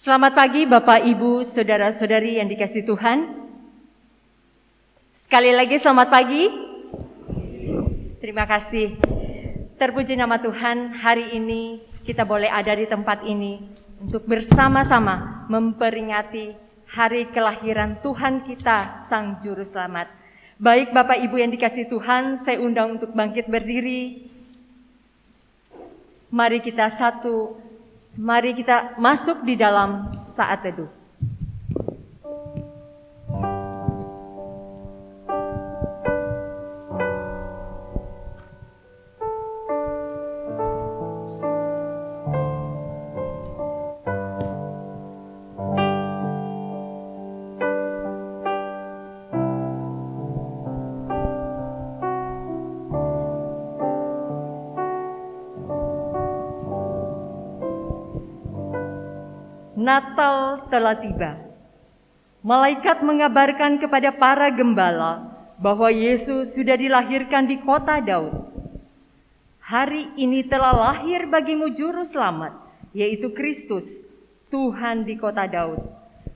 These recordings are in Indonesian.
Selamat pagi Bapak, Ibu, Saudara-saudari yang dikasihi Tuhan. Sekali lagi selamat pagi. Terima kasih. Terpuji nama Tuhan, hari ini kita boleh ada di tempat ini untuk bersama-sama memperingati hari kelahiran Tuhan kita, Sang Juru Selamat. Baik Bapak Ibu yang dikasihi Tuhan, saya undang untuk bangkit berdiri. Mari kita masuk di dalam saat teduh. Natal telah tiba. Malaikat mengabarkan kepada para gembala bahwa Yesus sudah dilahirkan di kota Daud. Hari ini telah lahir bagimu juru selamat, yaitu Kristus, Tuhan di kota Daud.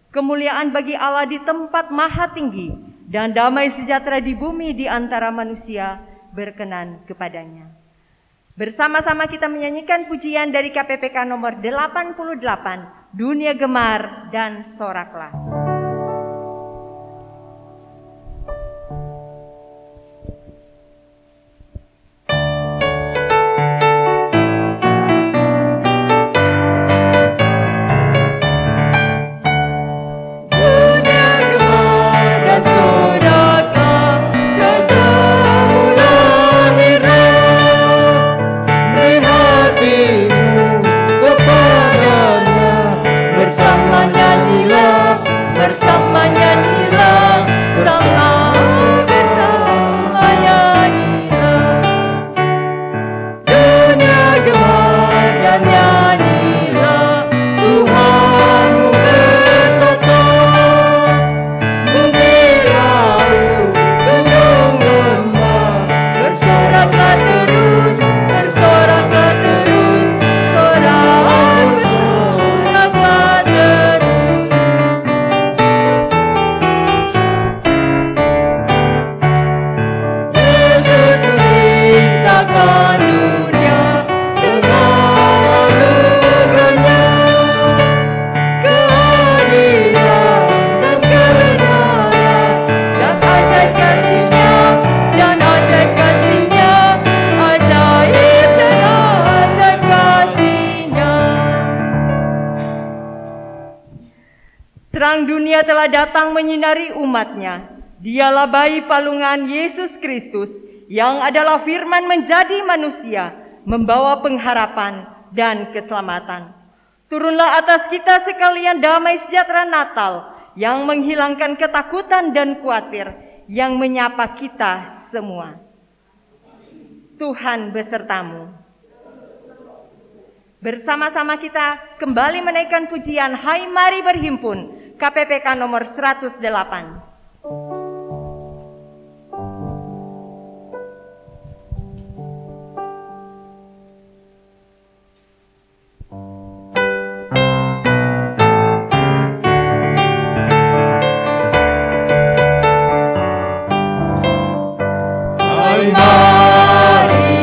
Kemuliaan bagi Allah di tempat maha tinggi, dan damai sejahtera di bumi di antara manusia berkenan kepadanya. Bersama-sama kita menyanyikan pujian dari KPPK nomor 88, Dunia Gemar dan Soraklah. Terang dunia telah datang menyinari umatnya. Dialah bayi palungan Yesus Kristus yang adalah firman menjadi manusia, membawa pengharapan dan keselamatan. Turunlah atas kita sekalian damai sejahtera Natal yang menghilangkan ketakutan dan khawatir, yang menyapa kita semua. Tuhan besertamu. Bersama-sama kita kembali menaikkan pujian Hai Mari Berhimpun, KPPK nomor 108. Hai mari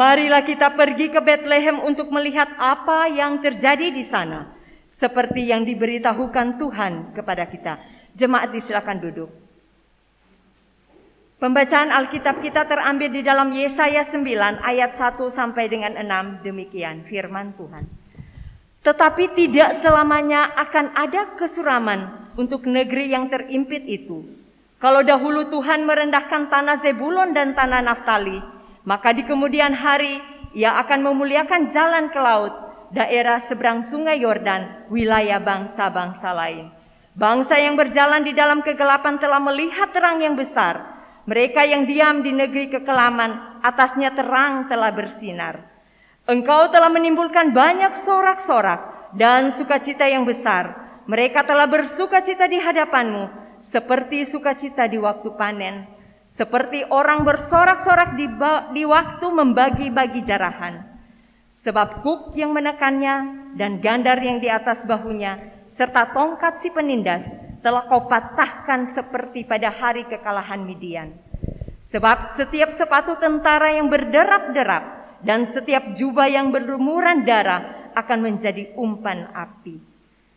Marilah kita pergi ke Betlehem untuk melihat apa yang terjadi di sana, seperti yang diberitahukan Tuhan kepada kita. Jemaat disilakan duduk. Pembacaan Alkitab kita terambil di dalam Yesaya 9 ayat 1 sampai dengan 6. Demikian firman Tuhan. Tetapi tidak selamanya akan ada kesuraman untuk negeri yang terimpit itu. Kalau dahulu Tuhan merendahkan tanah Zebulon dan tanah Naftali, maka di kemudian hari Ia akan memuliakan jalan ke laut, daerah seberang sungai Yordan, wilayah bangsa-bangsa lain. Bangsa yang berjalan di dalam kegelapan telah melihat terang yang besar. Mereka yang diam di negeri kekelaman, atasnya terang telah bersinar. Engkau telah menimbulkan banyak sorak-sorak dan sukacita yang besar. Mereka telah bersukacita di hadapanmu, seperti sukacita di waktu panen, seperti orang bersorak-sorak di waktu membagi-bagi jarahan. Sebab kuk yang menekannya dan gandar yang di atas bahunya, serta tongkat si penindas, telah kau patahkan seperti pada hari kekalahan Midian. Sebab setiap sepatu tentara yang berderap-derap dan setiap jubah yang berlumuran darah akan menjadi umpan api.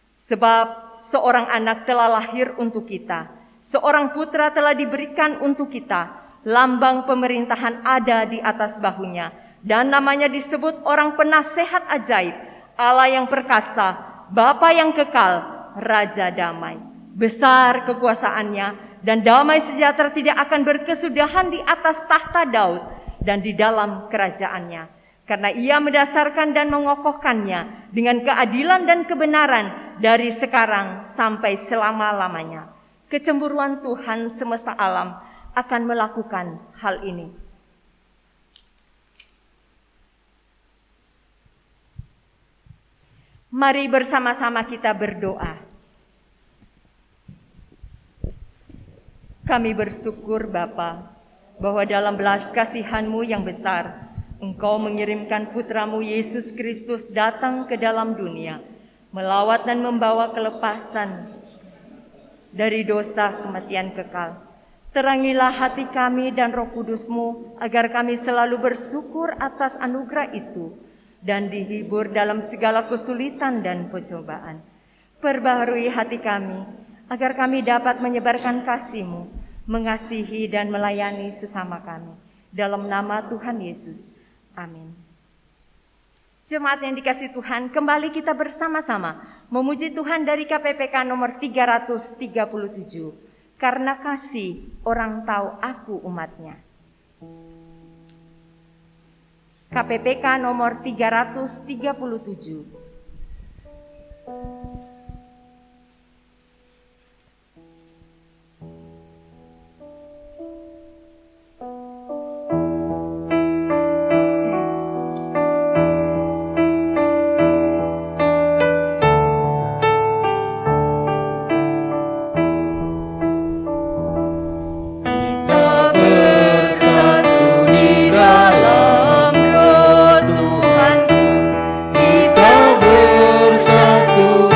Sebab seorang anak telah lahir untuk kita, seorang putra telah diberikan untuk kita, lambang pemerintahan ada di atas bahunya, dan namanya disebut orang penasehat ajaib, Allah yang perkasa, Bapa yang kekal, Raja damai. Besar kekuasaannya, dan damai sejahtera tidak akan berkesudahan di atas tahta Daud dan di dalam kerajaannya. Karena Ia mendasarkan dan mengokohkannya dengan keadilan dan kebenaran dari sekarang sampai selama-lamanya. Kecemburuan Tuhan semesta alam akan melakukan hal ini. Mari bersama-sama kita berdoa. Kami bersyukur Bapa, bahwa dalam belas kasihan-Mu yang besar, Engkau mengirimkan putra-Mu Yesus Kristus datang ke dalam dunia, melawat dan membawa kelepasan dari dosa kematian kekal. Terangilah hati kami dan Roh Kudus-Mu, agar kami selalu bersyukur atas anugerah itu, dan dihibur dalam segala kesulitan dan pencobaan. Perbaharui hati kami, agar kami dapat menyebarkan kasih-Mu, mengasihi dan melayani sesama kami. Dalam nama Tuhan Yesus. Amin. Jemaat yang dikasihi Tuhan, kembali kita bersama-sama memuji Tuhan dari KPPK nomor 337. Karena kasih orang tahu aku umatnya. KPPK nomor 337. Kita bersatu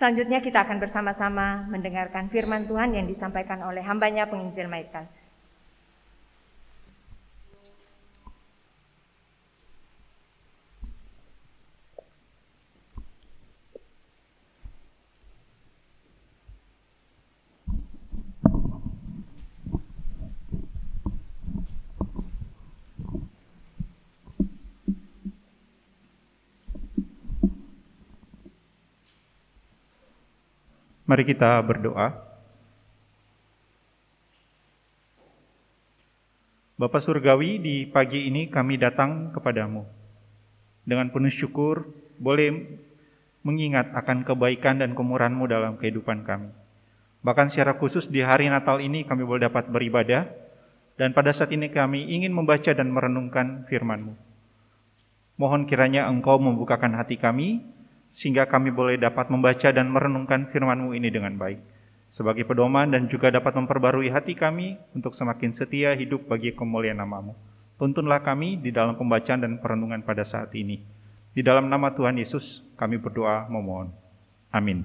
Selanjutnya kita akan bersama-sama mendengarkan firman Tuhan yang disampaikan oleh hambanya penginjil Michael. Mari kita berdoa. Bapa Surgawi, di pagi ini kami datang kepadamu. Dengan penuh syukur, boleh mengingat akan kebaikan dan kemurahan-Mu dalam kehidupan kami. Bahkan secara khusus di hari Natal ini kami boleh dapat beribadah, dan pada saat ini kami ingin membaca dan merenungkan firman-Mu. Mohon kiranya Engkau membukakan hati kami, sehingga kami boleh dapat membaca dan merenungkan firman-Mu ini dengan baik, sebagai pedoman dan juga dapat memperbarui hati kami untuk semakin setia hidup bagi kemuliaan nama-Mu. Tuntunlah kami di dalam pembacaan dan perenungan pada saat ini. Di dalam nama Tuhan Yesus kami berdoa memohon. Amin.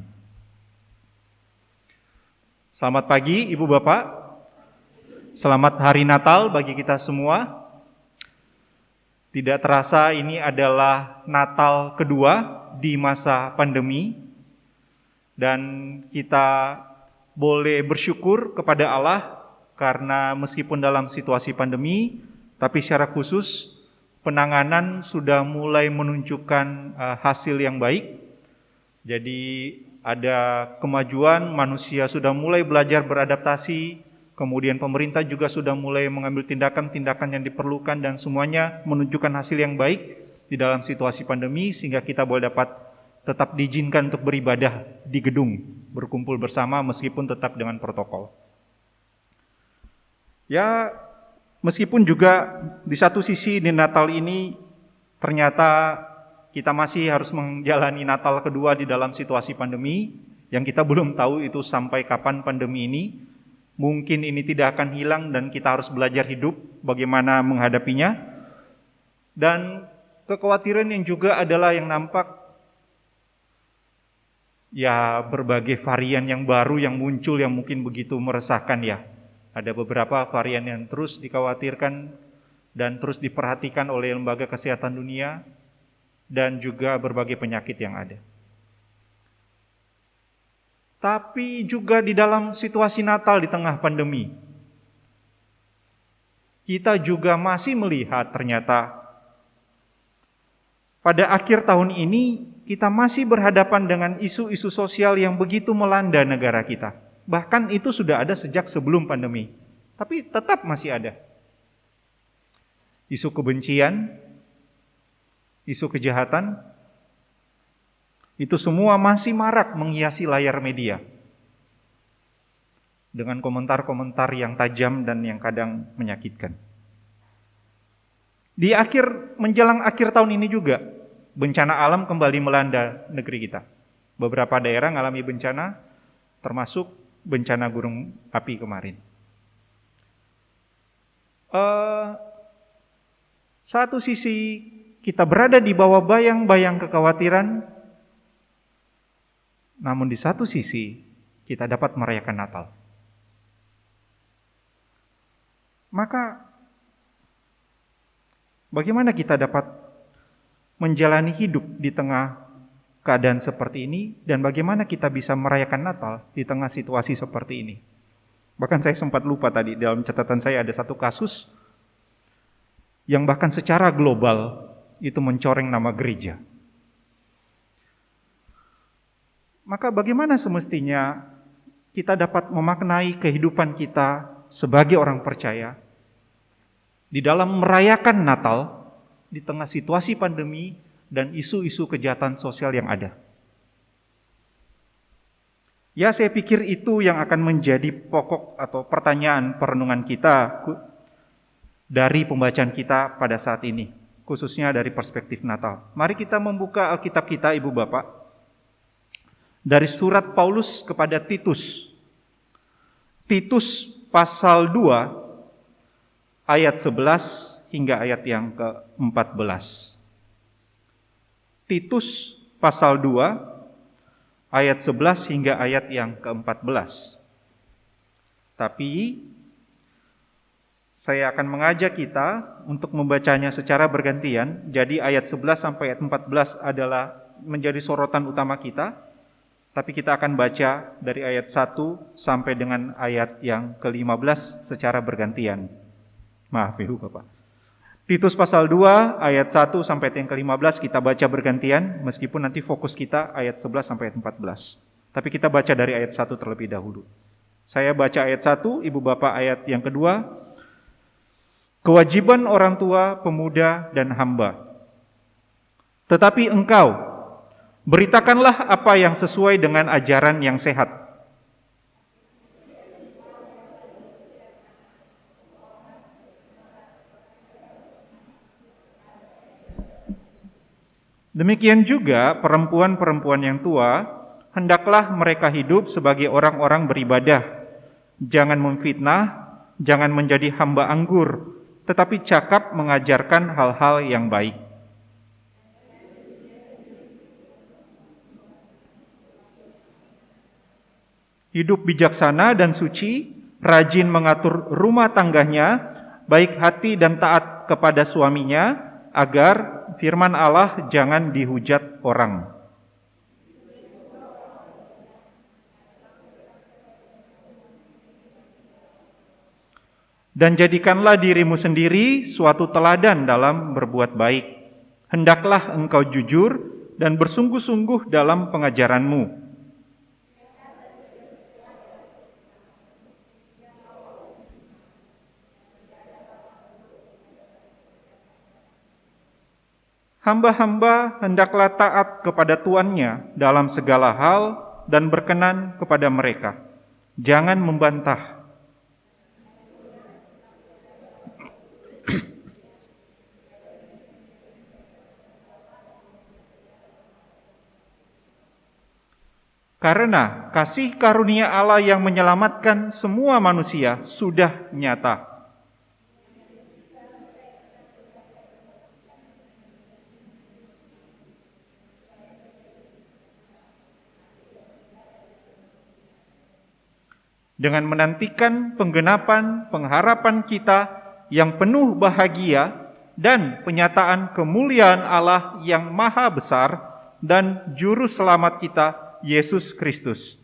Selamat pagi Ibu Bapak. Selamat Hari Natal bagi kita semua. Tidak terasa ini adalah Natal kedua di masa pandemi, dan kita boleh bersyukur kepada Allah karena meskipun dalam situasi pandemi, tapi secara khusus penanganan sudah mulai menunjukkan hasil yang baik. Jadi ada kemajuan, manusia sudah mulai belajar beradaptasi, kemudian pemerintah juga sudah mulai mengambil tindakan-tindakan yang diperlukan, dan semuanya menunjukkan hasil yang baik di dalam situasi pandemi, sehingga kita boleh dapat tetap diizinkan untuk beribadah di gedung, berkumpul bersama meskipun tetap dengan protokol. Ya, meskipun juga di satu sisi di Natal ini ternyata kita masih harus menjalani Natal kedua di dalam situasi pandemi, yang kita belum tahu itu sampai kapan pandemi ini. Mungkin ini tidak akan hilang dan kita harus belajar hidup bagaimana menghadapinya. Dan kekhawatiran yang juga adalah yang nampak, ya berbagai varian yang baru yang muncul yang mungkin begitu meresahkan ya. Ada beberapa varian yang terus dikhawatirkan dan terus diperhatikan oleh lembaga kesehatan dunia, dan juga berbagai penyakit yang ada. Tapi juga di dalam situasi Natal di tengah pandemi, kita juga masih melihat ternyata pada akhir tahun ini kita masih berhadapan dengan isu-isu sosial yang begitu melanda negara kita. Bahkan itu sudah ada sejak sebelum pandemi, tapi tetap masih ada. Isu kebencian, isu kejahatan, itu semua masih marak menghiasi layar media dengan komentar-komentar yang tajam dan yang kadang menyakitkan. Di menjelang akhir tahun ini juga, bencana alam kembali melanda negeri kita. Beberapa daerah mengalami bencana, termasuk bencana gunung api kemarin. Satu sisi kita berada di bawah bayang-bayang kekhawatiran, namun di satu sisi kita dapat merayakan Natal. Maka bagaimana kita dapat menjalani hidup di tengah keadaan seperti ini, dan bagaimana kita bisa merayakan Natal di tengah situasi seperti ini? Bahkan saya sempat lupa tadi, dalam catatan saya ada satu kasus yang bahkan secara global itu mencoreng nama gereja. Maka bagaimana semestinya kita dapat memaknai kehidupan kita sebagai orang percaya di dalam merayakan Natal di tengah situasi pandemi dan isu-isu kejahatan sosial yang ada? Ya, saya pikir itu yang akan menjadi pokok atau pertanyaan perenungan kita dari pembacaan kita pada saat ini, khususnya dari perspektif Natal. Mari kita membuka Alkitab kita, Ibu Bapak, dari surat Paulus kepada Titus. Titus pasal 2 ayat 11 hingga ayat yang ke-14. Titus pasal 2 ayat 11 hingga ayat yang ke-14. Tapi saya akan mengajak kita untuk membacanya secara bergantian. Jadi ayat 11 sampai ayat 14 adalah menjadi sorotan utama kita. Tapi kita akan baca dari ayat 1 sampai dengan ayat yang ke-15 secara bergantian. Maaf Ibu Bapak. Titus pasal 2 ayat 1 sampai ayat yang ke-15 kita baca bergantian, meskipun nanti fokus kita ayat 11 sampai ayat 14. Tapi kita baca dari ayat 1 terlebih dahulu. Saya baca ayat 1, Ibu Bapak ayat yang kedua. Kewajiban orang tua, pemuda, dan hamba. Tetapi engkau, beritakanlah apa yang sesuai dengan ajaran yang sehat. Demikian juga perempuan-perempuan yang tua, hendaklah mereka hidup sebagai orang-orang beribadah. Jangan memfitnah, jangan menjadi hamba anggur, tetapi cakap mengajarkan hal-hal yang baik. Hidup bijaksana dan suci, rajin mengatur rumah tangganya, baik hati dan taat kepada suaminya, agar firman Allah jangan dihujat orang. Dan jadikanlah dirimu sendiri suatu teladan dalam berbuat baik. Hendaklah engkau jujur dan bersungguh-sungguh dalam pengajaranmu. Hamba-hamba hendaklah taat kepada tuannya dalam segala hal dan berkenan kepada mereka. Jangan membantah. Karena kasih karunia Allah yang menyelamatkan semua manusia sudah nyata. Dengan menantikan penggenapan pengharapan kita yang penuh bahagia dan penyataan kemuliaan Allah yang maha besar dan juru selamat kita, Yesus Kristus.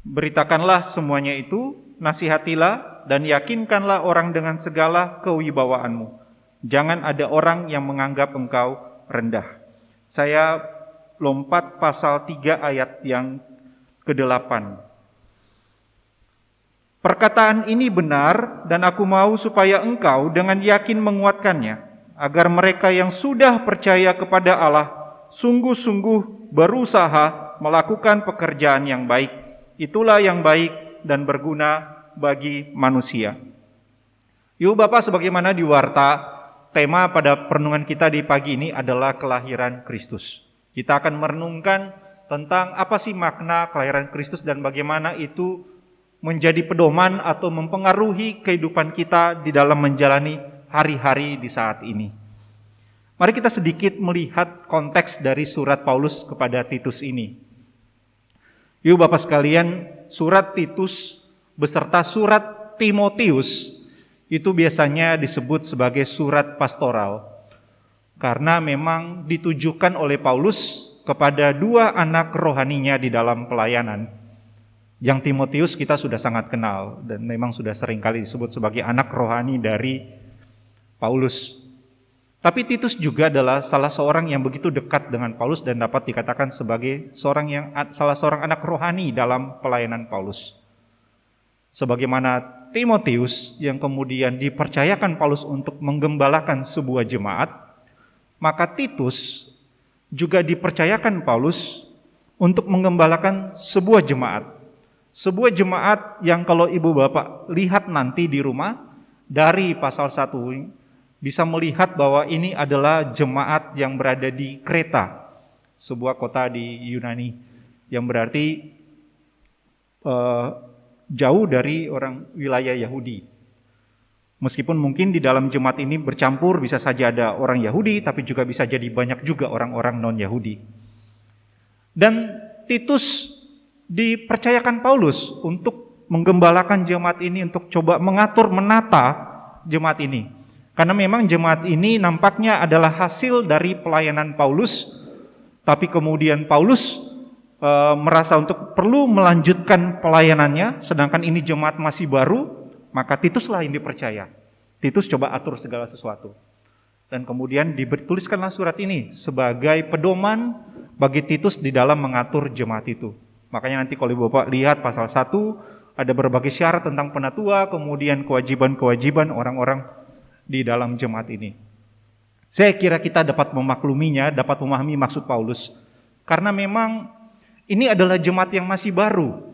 Beritakanlah semuanya itu, nasihatilah dan yakinkanlah orang dengan segala kewibawaanmu. Jangan ada orang yang menganggap engkau rendah. Saya lompat pasal 3 ayat yang ke-8. Perkataan ini benar dan aku mau supaya engkau dengan yakin menguatkannya, agar mereka yang sudah percaya kepada Allah sungguh-sungguh berusaha melakukan pekerjaan yang baik. Itulah yang baik dan berguna bagi manusia. Ibu Bapak, sebagaimana di warta, tema pada perenungan kita di pagi ini adalah kelahiran Kristus. Kita akan merenungkan tentang apa sih makna kelahiran Kristus dan bagaimana itu menjadi pedoman atau mempengaruhi kehidupan kita di dalam menjalani hari-hari di saat ini. Mari kita sedikit melihat konteks dari surat Paulus kepada Titus ini. Ibu Bapak sekalian, surat Titus beserta surat Timotius itu biasanya disebut sebagai surat pastoral, karena memang ditujukan oleh Paulus kepada dua anak rohaninya di dalam pelayanan. Yang Timotius kita sudah sangat kenal dan memang sudah sering kali disebut sebagai anak rohani dari Paulus. Tapi Titus juga adalah salah seorang yang begitu dekat dengan Paulus dan dapat dikatakan sebagai salah seorang anak rohani dalam pelayanan Paulus. Sebagaimana Timotius yang kemudian dipercayakan Paulus untuk menggembalakan sebuah jemaat, maka Titus juga dipercayakan Paulus untuk menggembalakan sebuah jemaat. Sebuah jemaat yang kalau ibu bapak lihat nanti di rumah, dari pasal 1 bisa melihat bahwa ini adalah jemaat yang berada di Kreta, sebuah kota di Yunani, yang berarti jauh dari orang wilayah Yahudi. Meskipun mungkin di dalam jemaat ini bercampur, bisa saja ada orang Yahudi, tapi juga bisa jadi banyak juga orang-orang non-Yahudi. Dan Titus dipercayakan Paulus untuk menggembalakan jemaat ini, untuk coba mengatur, menata jemaat ini. Karena memang jemaat ini nampaknya adalah hasil dari pelayanan Paulus, tapi kemudian Paulus merasa untuk perlu melanjutkan pelayanannya, sedangkan ini jemaat masih baru, maka Tituslah yang dipercaya. Titus coba atur segala sesuatu. Dan kemudian dituliskanlah surat ini sebagai pedoman bagi Titus di dalam mengatur jemaat itu. Makanya nanti kalau Bapak lihat pasal 1, ada berbagai syarat tentang penatua, kemudian kewajiban-kewajiban orang-orang di dalam jemaat ini. Saya kira kita dapat memakluminya, dapat memahami maksud Paulus. Karena memang ini adalah jemaat yang masih baru.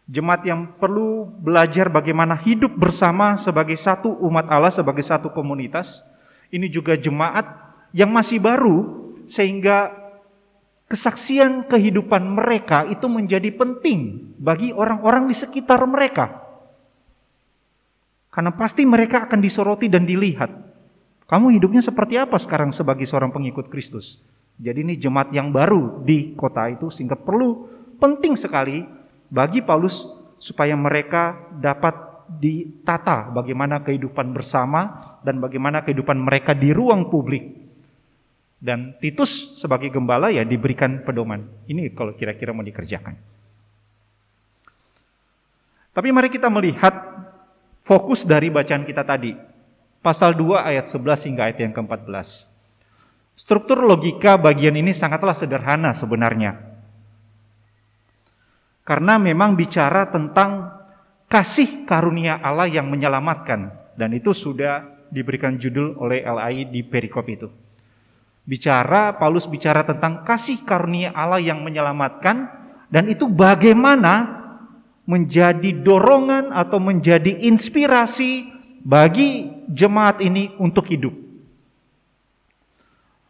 Jemaat yang perlu belajar bagaimana hidup bersama sebagai satu umat Allah, sebagai satu komunitas. Ini juga jemaat yang masih baru, sehingga kesaksian kehidupan mereka itu menjadi penting bagi orang-orang di sekitar mereka. Karena pasti mereka akan disoroti dan dilihat. Kamu hidupnya seperti apa sekarang sebagai seorang pengikut Kristus? Jadi ini jemaat yang baru di kota itu, sehingga penting sekali bagi Paulus supaya mereka dapat ditata bagaimana kehidupan bersama dan bagaimana kehidupan mereka di ruang publik. Dan Titus sebagai gembala ya diberikan pedoman. Ini kalau kira-kira mau dikerjakan. Tapi mari kita melihat fokus dari bacaan kita tadi. Pasal 2 ayat 11 hingga ayat yang ke-14. Struktur logika bagian ini sangatlah sederhana sebenarnya. Karena memang bicara tentang kasih karunia Allah yang menyelamatkan. Dan itu sudah diberikan judul oleh LAI di perikop itu. Paulus bicara tentang kasih karunia Allah yang menyelamatkan. Dan itu bagaimana menjadi dorongan atau menjadi inspirasi bagi jemaat ini untuk hidup.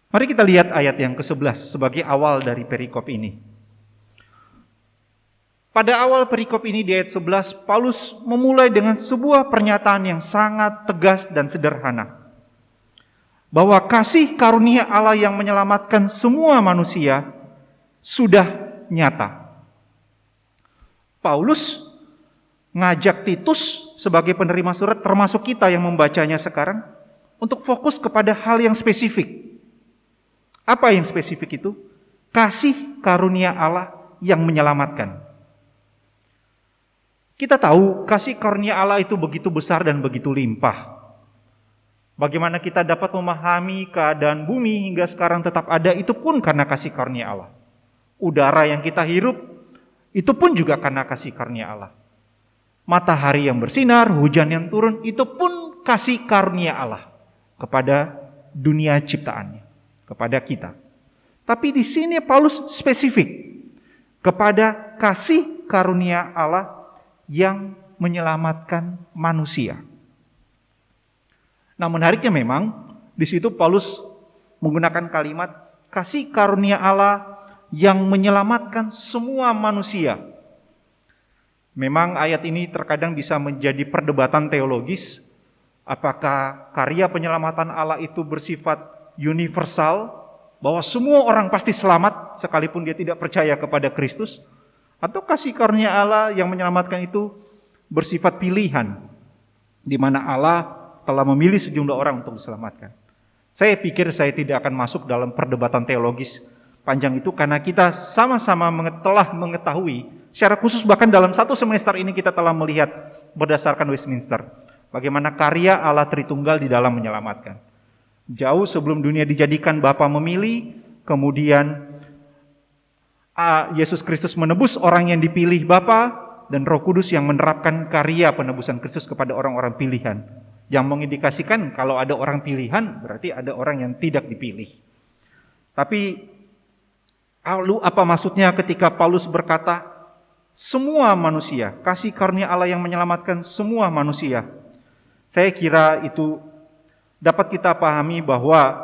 Mari kita lihat ayat yang ke-11 sebagai awal dari perikop ini. Pada awal perikop ini di ayat 11, Paulus memulai dengan sebuah pernyataan yang sangat tegas dan sederhana. Bahwa kasih karunia Allah yang menyelamatkan semua manusia sudah nyata. Paulus ngajak Titus sebagai penerima surat, termasuk kita yang membacanya sekarang, untuk fokus kepada hal yang spesifik. Apa yang spesifik itu? Kasih karunia Allah yang menyelamatkan. Kita tahu kasih karunia Allah itu begitu besar dan begitu limpah. Bagaimana kita dapat memahami keadaan bumi hingga sekarang tetap ada, itu pun karena kasih karunia Allah. Udara yang kita hirup, itu pun juga karena kasih karunia Allah. Matahari yang bersinar, hujan yang turun, itu pun kasih karunia Allah kepada dunia ciptaannya, kepada kita. Tapi di sini Paulus spesifik kepada kasih karunia Allah yang menyelamatkan manusia. Nah, menariknya memang di situ Paulus menggunakan kalimat kasih karunia Allah yang menyelamatkan semua manusia. Memang ayat ini terkadang bisa menjadi perdebatan teologis. Apakah karya penyelamatan Allah itu bersifat universal, bahwa semua orang pasti selamat sekalipun dia tidak percaya kepada Kristus? Atau kasih karunia Allah yang menyelamatkan itu bersifat pilihan, di mana Allah telah memilih sejumlah orang untuk diselamatkan. Saya pikir saya tidak akan masuk dalam perdebatan teologis panjang itu, karena kita sama-sama telah mengetahui, secara khusus bahkan dalam satu semester ini kita telah melihat berdasarkan Westminster, bagaimana karya Allah Tritunggal di dalam menyelamatkan. Jauh sebelum dunia dijadikan Bapa memilih, kemudian Yesus Kristus menebus orang yang dipilih Bapa, dan Roh Kudus yang menerapkan karya penebusan Kristus kepada orang-orang pilihan. Yang mengindikasikan kalau ada orang pilihan, berarti ada orang yang tidak dipilih. Tapi lalu apa maksudnya ketika Paulus berkata semua manusia, kasih karunia Allah yang menyelamatkan semua manusia? Saya kira itu dapat kita pahami bahwa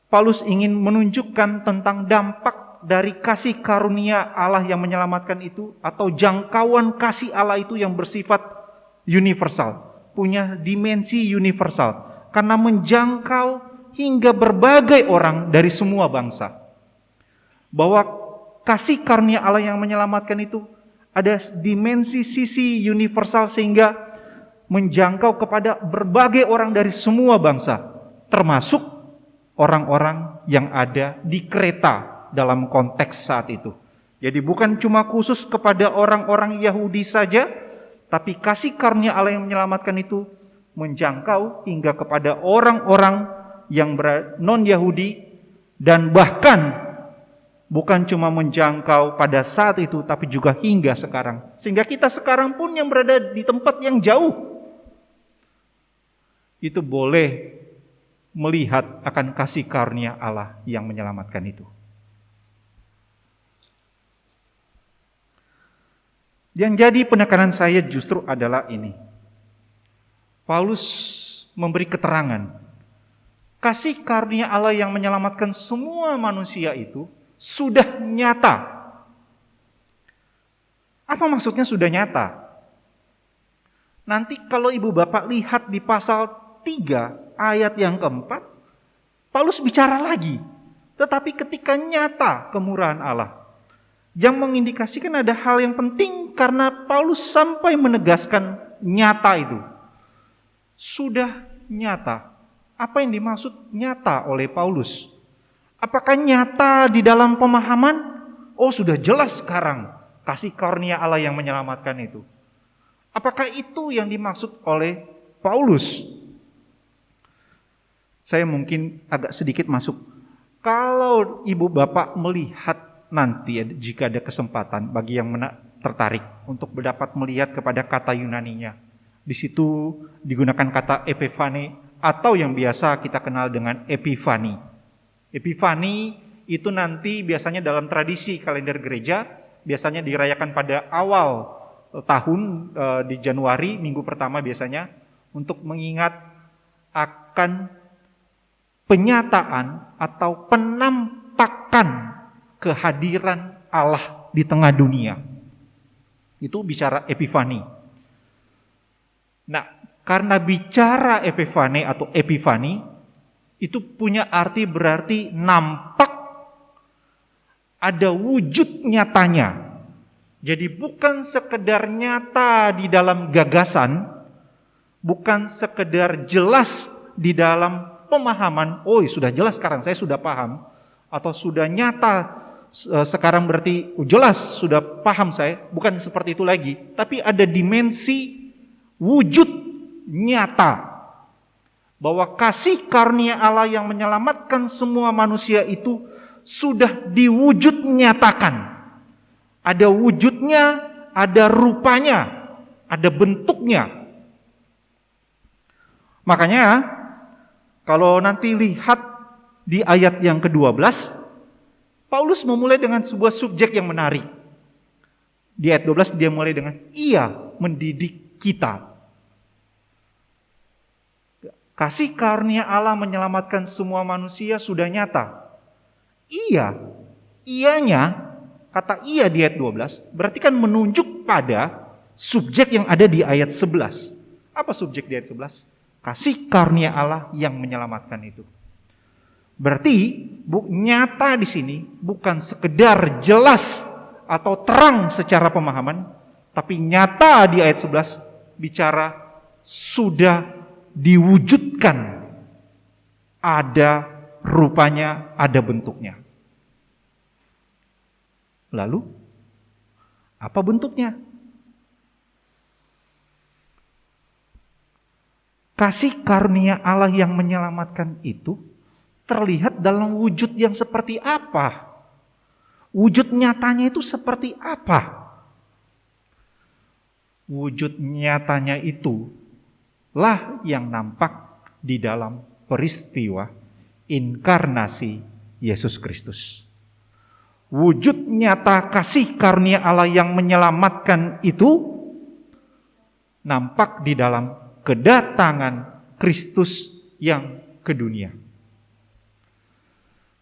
Paulus ingin menunjukkan tentang dampak dari kasih karunia Allah yang menyelamatkan itu, atau jangkauan kasih Allah itu yang bersifat universal, punya dimensi universal, karena menjangkau hingga berbagai orang dari semua bangsa. Bahwa kasih karunia Allah yang menyelamatkan itu ada dimensi sisi universal sehingga menjangkau kepada berbagai orang dari semua bangsa, termasuk orang-orang yang ada di Kreta dalam konteks saat itu. Jadi bukan cuma khusus kepada orang-orang Yahudi saja, tapi kasih karunia Allah yang menyelamatkan itu menjangkau hingga kepada orang-orang yang non-Yahudi, dan bahkan bukan cuma menjangkau pada saat itu, tapi juga hingga sekarang. Sehingga kita sekarang pun yang berada di tempat yang jauh, itu boleh melihat akan kasih karunia Allah yang menyelamatkan itu. Yang jadi penekanan saya justru adalah ini. Paulus memberi keterangan, kasih karunia Allah yang menyelamatkan semua manusia itu sudah nyata. Apa maksudnya sudah nyata? Nanti kalau ibu bapak lihat di pasal 3 ayat yang keempat, Paulus bicara lagi. Tetapi ketika nyata kemurahan Allah, yang mengindikasikan ada hal yang penting karena Paulus sampai menegaskan nyata itu. Sudah nyata. Apa yang dimaksud nyata oleh Paulus? Apakah nyata di dalam pemahaman? Oh, sudah jelas sekarang kasih karunia Allah yang menyelamatkan itu. Apakah itu yang dimaksud oleh Paulus? Saya mungkin agak sedikit masuk. Kalau ibu bapak melihat nanti jika ada kesempatan bagi yang tertarik untuk dapat melihat kepada kata Yunaninya. Di situ digunakan kata epifani atau yang biasa kita kenal dengan epifani. Epifani itu nanti biasanya dalam tradisi kalender gereja biasanya dirayakan pada awal tahun di Januari, minggu pertama biasanya, untuk mengingat akan penyataan atau penampakan kehadiran Allah di tengah dunia. Itu bicara epifani. Nah, karena bicara epifani atau epifani itu punya arti berarti nampak, ada wujud nyatanya. Jadi bukan sekedar nyata di dalam gagasan, bukan sekedar jelas di dalam pemahaman, oh sudah jelas sekarang saya sudah paham, atau sudah nyata sekarang berarti jelas sudah paham saya, bukan seperti itu lagi, tapi ada dimensi wujud nyata bahwa kasih karunia Allah yang menyelamatkan semua manusia itu sudah diwujud nyatakan. Ada wujudnya, ada rupanya, ada bentuknya. Makanya kalau nanti lihat di ayat yang ke-12, Paulus memulai dengan sebuah subjek yang menarik. Di ayat 12 dia mulai dengan Ia mendidik kita. Kasih karunia Allah menyelamatkan semua manusia sudah nyata. Ianya, kata ia di ayat 12, berarti kan menunjuk pada subjek yang ada di ayat 11. Apa subjek di ayat 11? Kasih karunia Allah yang menyelamatkan itu. Berarti nyata di sini bukan sekedar jelas atau terang secara pemahaman, tapi nyata di ayat 11 bicara sudah diwujudkan, ada rupanya, ada bentuknya. Lalu apa bentuknya? Kasih karunia Allah yang menyelamatkan itu terlihat dalam wujud yang seperti apa? Wujud nyatanya itu seperti apa? Wujud nyatanya itu lah yang nampak di dalam peristiwa inkarnasi Yesus Kristus. Wujud nyata kasih karunia Allah yang menyelamatkan itu nampak di dalam kedatangan Kristus yang ke dunia.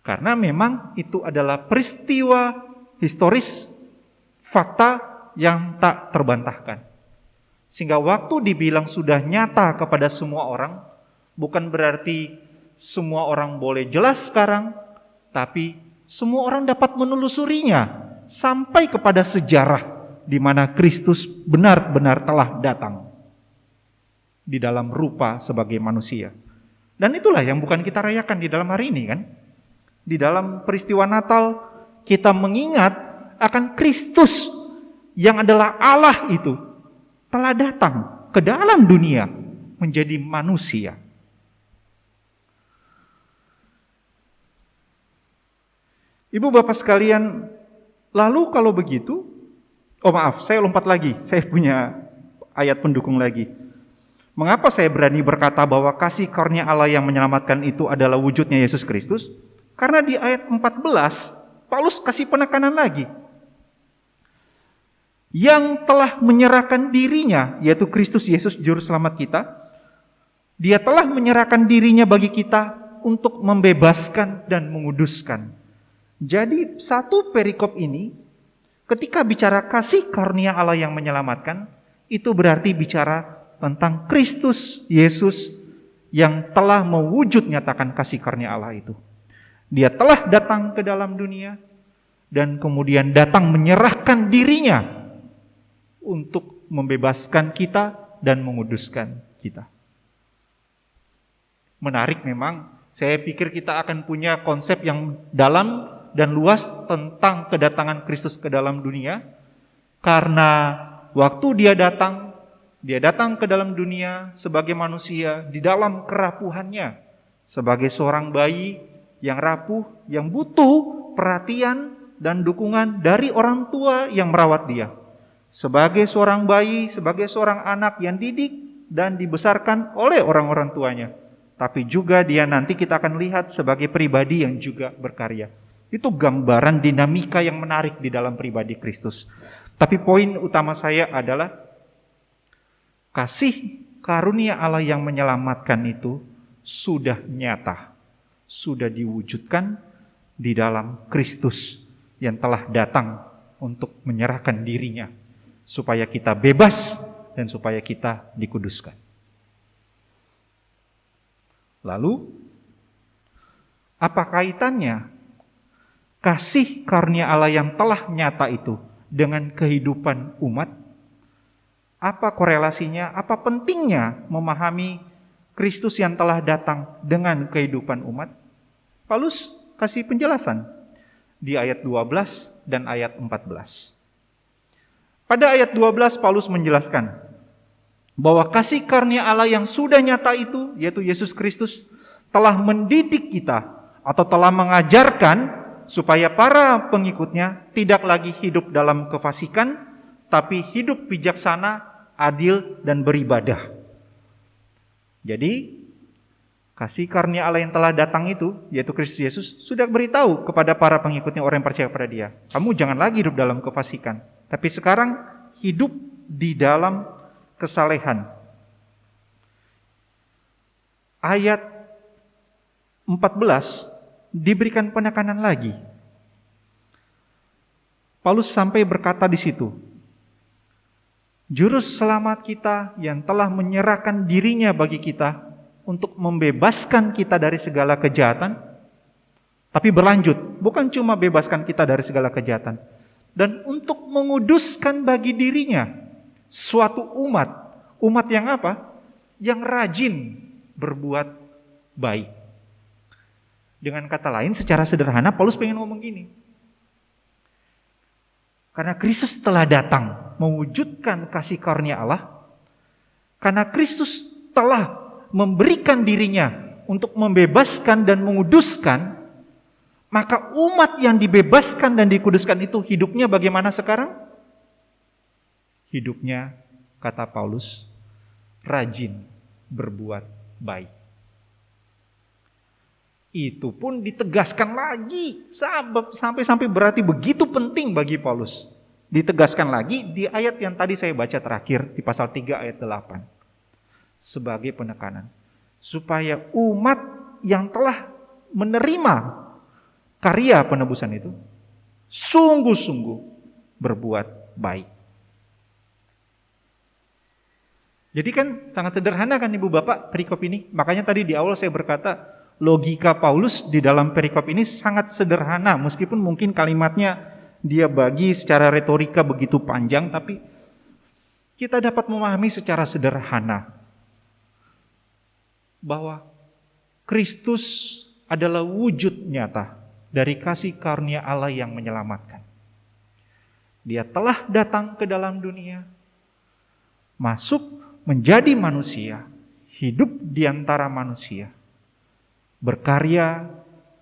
Karena memang itu adalah peristiwa historis, fakta yang tak terbantahkan. Sehingga waktu dibilang sudah nyata kepada semua orang, bukan berarti semua orang boleh jelas sekarang, tapi semua orang dapat menelusurinya sampai kepada sejarah di mana Kristus benar-benar telah datang di dalam rupa sebagai manusia. Dan itulah yang bukan kita rayakan di dalam hari ini kan. Di dalam peristiwa Natal kita mengingat akan Kristus yang adalah Allah itu telah datang ke dalam dunia menjadi manusia. Ibu bapak sekalian, lalu kalau begitu, saya lompat lagi, saya punya ayat pendukung lagi. Mengapa saya berani berkata bahwa kasih karunia Allah yang menyelamatkan itu adalah wujudnya Yesus Kristus? Karena di ayat 14, Paulus kasih penekanan lagi. Yang telah menyerahkan dirinya, yaitu Kristus Yesus Juru Selamat kita, Dia telah menyerahkan dirinya bagi kita untuk membebaskan dan menguduskan. Jadi satu perikop ini, ketika bicara kasih karunia Allah yang menyelamatkan, itu berarti bicara tentang Kristus Yesus yang telah mewujud nyatakan kasih karunia Allah itu. Dia telah datang ke dalam dunia dan kemudian datang menyerahkan dirinya untuk membebaskan kita dan menguduskan kita. Menarik memang, saya pikir kita akan punya konsep yang dalam dan luas tentang kedatangan Kristus ke dalam dunia, karena waktu Dia datang ke dalam dunia sebagai manusia di dalam kerapuhannya, sebagai seorang bayi yang rapuh, yang butuh perhatian dan dukungan dari orang tua yang merawat dia. Sebagai seorang bayi, sebagai seorang anak yang didik dan dibesarkan oleh orang-orang tuanya. Tapi juga dia nanti kita akan lihat sebagai pribadi yang juga berkarya. Itu gambaran dinamika yang menarik di dalam pribadi Kristus. Tapi poin utama saya adalah kasih karunia Allah yang menyelamatkan itu sudah nyata, sudah diwujudkan di dalam Kristus yang telah datang untuk menyerahkan dirinya supaya kita bebas dan supaya kita dikuduskan. Lalu, apa kaitannya kasih karunia Allah yang telah nyata itu dengan kehidupan umat? Apa korelasinya? Apa pentingnya memahami Kristus yang telah datang dengan kehidupan umat? Paulus kasih penjelasan di ayat 12 dan ayat 14. Pada ayat 12 Paulus menjelaskan bahwa kasih karunia Allah yang sudah nyata itu, yaitu Yesus Kristus, telah mendidik kita atau telah mengajarkan supaya para pengikutnya tidak lagi hidup dalam kefasikan, tapi hidup bijaksana, adil, dan beribadah. Jadi, kasih karunia Allah yang telah datang itu, yaitu Kristus Yesus, sudah beritahu kepada para pengikutnya, orang yang percaya kepada Dia. Kamu jangan lagi hidup dalam kefasikan, tapi sekarang hidup di dalam kesalehan. Ayat 14 diberikan penekanan lagi. Paulus sampai berkata di situ, Juru selamat kita yang telah menyerahkan dirinya bagi kita untuk membebaskan kita dari segala kejahatan, tapi berlanjut, bukan cuma bebaskan kita dari segala kejahatan, dan untuk menguduskan bagi dirinya suatu umat yang apa? Yang rajin berbuat baik. Dengan kata lain, secara sederhana, Paulus pengen ngomong gini, karena Kristus telah datang mewujudkan kasih karunia Allah, karena Kristus telah memberikan dirinya untuk membebaskan dan menguduskan, maka umat yang dibebaskan dan dikuduskan itu hidupnya bagaimana sekarang? Hidupnya, kata Paulus, rajin berbuat baik. Itu pun ditegaskan lagi sampai berarti begitu penting bagi Paulus. Ditegaskan lagi di ayat yang tadi saya baca terakhir di pasal 3 ayat 8. Sebagai penekanan. Supaya umat yang telah menerima karya penebusan itu sungguh-sungguh berbuat baik. Jadi kan sangat sederhana kan Ibu Bapak perikop ini. Makanya tadi di awal saya berkata logika Paulus di dalam perikop ini sangat sederhana. Meskipun mungkin kalimatnya dia bagi secara retorika begitu panjang, tapi kita dapat memahami secara sederhana bahwa Kristus adalah wujud nyata dari kasih karunia Allah yang menyelamatkan. Dia telah datang ke dalam dunia, masuk menjadi manusia, hidup di antara manusia, berkarya,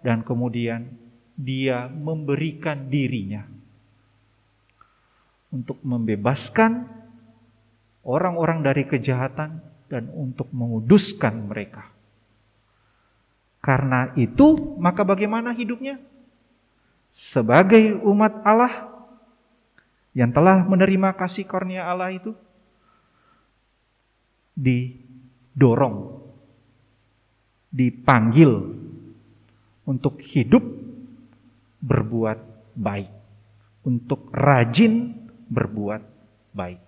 dan kemudian dia memberikan dirinya untuk membebaskan orang-orang dari kejahatan dan untuk menguduskan mereka. Karena itu, maka bagaimana hidupnya? Sebagai umat Allah yang telah menerima kasih karunia Allah itu, didorong, dipanggil untuk hidup berbuat baik, untuk rajin berbuat baik.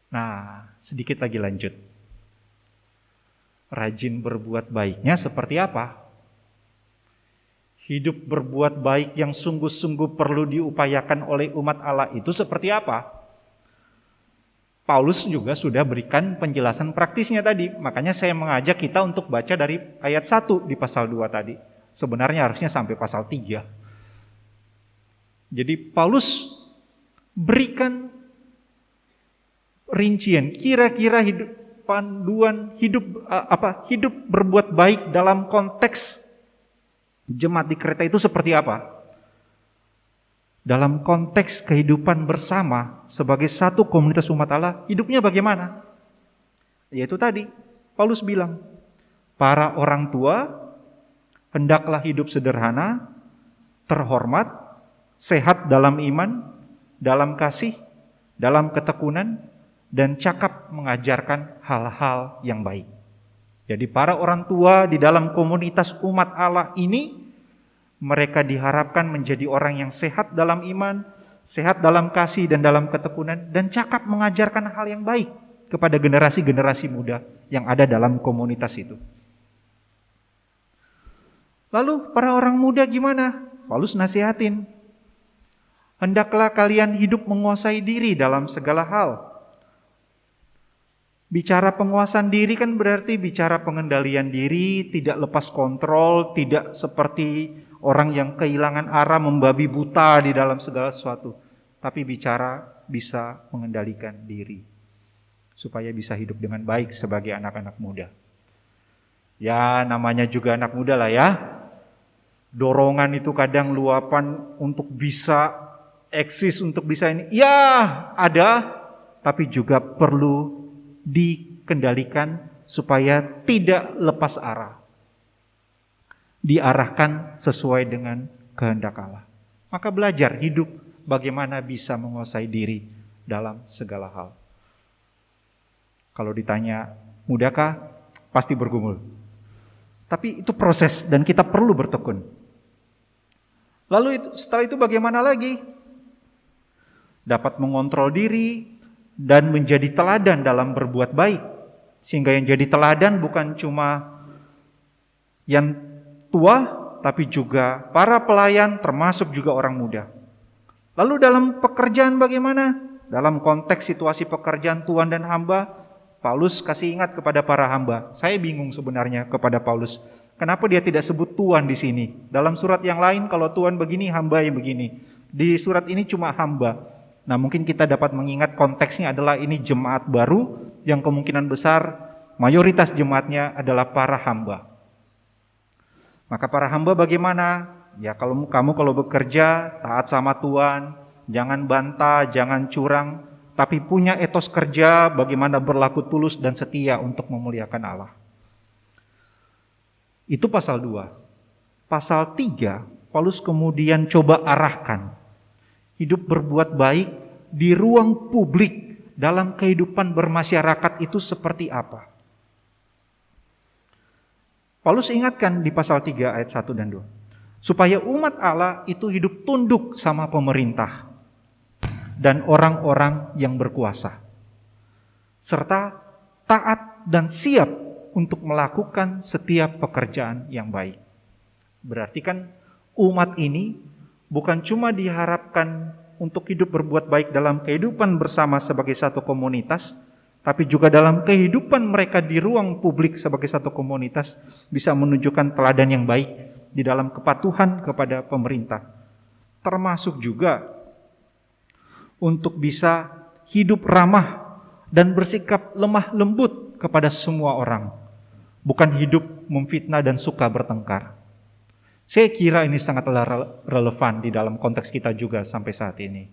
Nah, sedikit lagi lanjut. Rajin berbuat baiknya seperti apa? Hidup berbuat baik yang sungguh-sungguh perlu diupayakan oleh umat Allah itu seperti apa? Paulus juga sudah berikan penjelasan praktisnya tadi. Makanya saya mengajak kita untuk baca dari ayat 1 di pasal 2 tadi. Sebenarnya harusnya sampai pasal 3. Jadi Paulus berikan rincian kira-kira panduan hidup berbuat baik dalam konteks jemaat di Kreta itu seperti apa? Dalam konteks kehidupan bersama sebagai satu komunitas umat Allah, hidupnya bagaimana? Yaitu tadi, Paulus bilang, para orang tua hendaklah hidup sederhana, terhormat, sehat dalam iman, dalam kasih, dalam ketekunan, dan cakap mengajarkan hal-hal yang baik. Jadi para orang tua di dalam komunitas umat Allah ini, mereka diharapkan menjadi orang yang sehat dalam iman, sehat dalam kasih dan dalam ketekunan, dan cakap mengajarkan hal yang baik kepada generasi-generasi muda yang ada dalam komunitas itu. Lalu para orang muda gimana? Paulus nasihatin, hendaklah kalian hidup menguasai diri dalam segala hal. Bicara penguasaan diri kan berarti bicara pengendalian diri, tidak lepas kontrol, tidak seperti orang yang kehilangan arah membabi buta di dalam segala sesuatu. Tapi bicara bisa mengendalikan diri. Supaya bisa hidup dengan baik sebagai anak-anak muda. Ya namanya juga anak muda lah ya. Dorongan itu kadang luapan untuk bisa eksis, untuk bisa ini. Ya ada, tapi juga perlu dikendalikan supaya tidak lepas arah. Diarahkan sesuai dengan kehendak Allah. Maka belajar hidup bagaimana bisa menguasai diri dalam segala hal. Kalau ditanya mudahkah? Pasti bergumul. Tapi itu proses dan kita perlu bertekun. Lalu setelah itu bagaimana lagi? Dapat mengontrol diri dan menjadi teladan dalam berbuat baik. Sehingga yang jadi teladan bukan cuma yang tua, tapi juga para pelayan, termasuk juga orang muda. Lalu dalam pekerjaan bagaimana? Dalam konteks situasi pekerjaan tuan dan hamba, Paulus kasih ingat kepada para hamba. Saya bingung sebenarnya kepada Paulus. Kenapa dia tidak sebut tuan di sini? Dalam surat yang lain kalau tuan begini, hamba yang begini. Di surat ini cuma hamba. Nah mungkin kita dapat mengingat konteksnya adalah ini jemaat baru yang kemungkinan besar mayoritas jemaatnya adalah para hamba. Maka para hamba bagaimana? Ya kalau bekerja taat sama Tuhan, jangan bantah, jangan curang, tapi punya etos kerja bagaimana berlaku tulus dan setia untuk memuliakan Allah. Itu pasal 2. Pasal 3, Paulus kemudian coba arahkan hidup berbuat baik di ruang publik dalam kehidupan bermasyarakat itu seperti apa? Paulus ingatkan di pasal 3 ayat 1 dan 2. Supaya umat Allah itu hidup tunduk sama pemerintah dan orang-orang yang berkuasa. Serta taat dan siap untuk melakukan setiap pekerjaan yang baik. Berarti kan umat ini bukan cuma diharapkan untuk hidup berbuat baik dalam kehidupan bersama sebagai satu komunitas, tapi juga dalam kehidupan mereka di ruang publik sebagai satu komunitas bisa menunjukkan teladan yang baik di dalam kepatuhan kepada pemerintah. Termasuk juga untuk bisa hidup ramah dan bersikap lemah lembut kepada semua orang. Bukan hidup memfitnah dan suka bertengkar. Saya kira ini sangat relevan di dalam konteks kita juga sampai saat ini.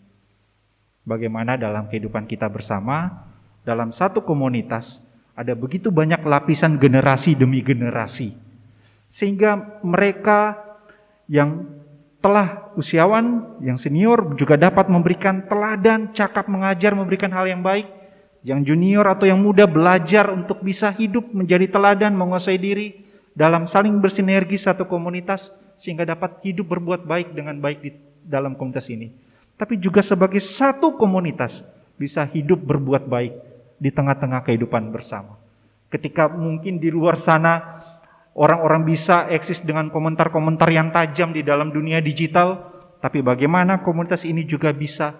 Bagaimana dalam kehidupan kita bersama, dalam satu komunitas, ada begitu banyak lapisan generasi demi generasi. Sehingga mereka yang telah usiawan, yang senior juga dapat memberikan teladan, cakap mengajar, memberikan hal yang baik. Yang junior atau yang muda belajar untuk bisa hidup menjadi teladan, menguasai diri dalam saling bersinergi satu komunitas sehingga dapat hidup berbuat baik dengan baik di dalam komunitas ini. Tapi juga sebagai satu komunitas bisa hidup berbuat baik di tengah-tengah kehidupan bersama. Ketika mungkin di luar sana orang-orang bisa eksis dengan komentar-komentar yang tajam di dalam dunia digital, tapi bagaimana komunitas ini juga bisa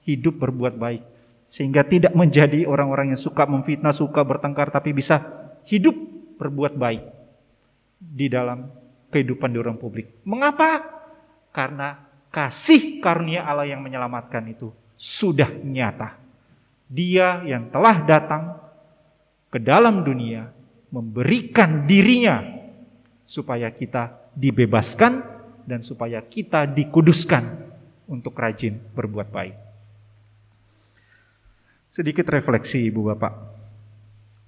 hidup berbuat baik sehingga tidak menjadi orang-orang yang suka memfitnah, suka bertengkar, tapi bisa hidup berbuat baik di dalam kehidupan di ruang publik. Mengapa? Karena kasih karunia Allah yang menyelamatkan itu sudah nyata. Dia yang telah datang ke dalam dunia memberikan dirinya supaya kita dibebaskan dan supaya kita dikuduskan untuk rajin berbuat baik. Sedikit refleksi Ibu Bapak.